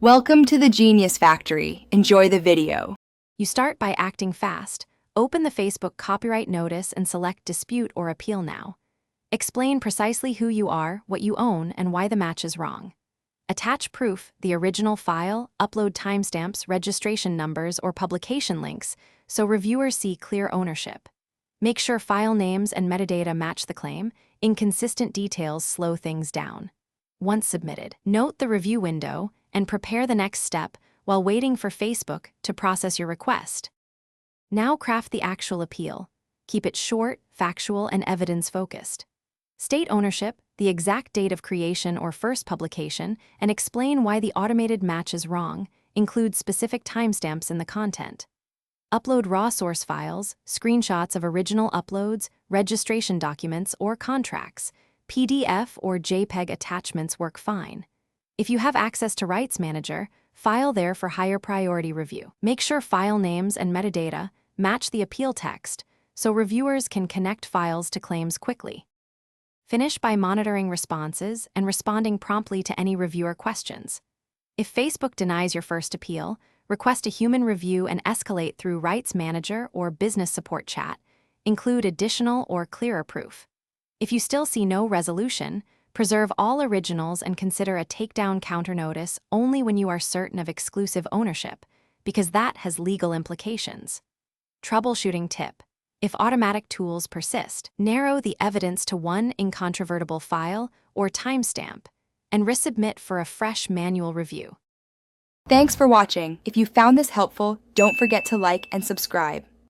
Welcome to the Genius Factory. Enjoy the video. You start by acting fast. Open the Facebook copyright notice and select Dispute or Appeal Now. Explain precisely who you are, what you own, and why the match is wrong. Attach proof, the original file, upload timestamps, registration numbers, or publication links so reviewers see clear ownership. Make sure file names and metadata match the claim. Inconsistent details slow things down. Once submitted, note the review window and prepare the next step while waiting for Facebook to process your request. Now craft the actual appeal. Keep it short, factual, and evidence-focused. State ownership, the exact date of creation or first publication, and explain why the automated match is wrong. Include specific timestamps in the content. Upload raw source files, screenshots of original uploads, registration documents, or contracts. PDF or JPEG attachments work fine. If you have access to Rights Manager, file there for higher priority review. Make sure file names and metadata match the appeal text so reviewers can connect files to claims quickly. Finish by monitoring responses and responding promptly to any reviewer questions. If Facebook denies your first appeal, request a human review and escalate through Rights Manager or Business Support Chat. Include additional or clearer proof. If you still see no resolution, preserve all originals and consider a takedown counter notice only when you are certain of exclusive ownership, because that has legal implications. Troubleshooting tip. If automatic tools persist, narrow the evidence to one incontrovertible file or timestamp and resubmit for a fresh manual review. Thanks for watching. If you found this helpful, don't forget to like and subscribe.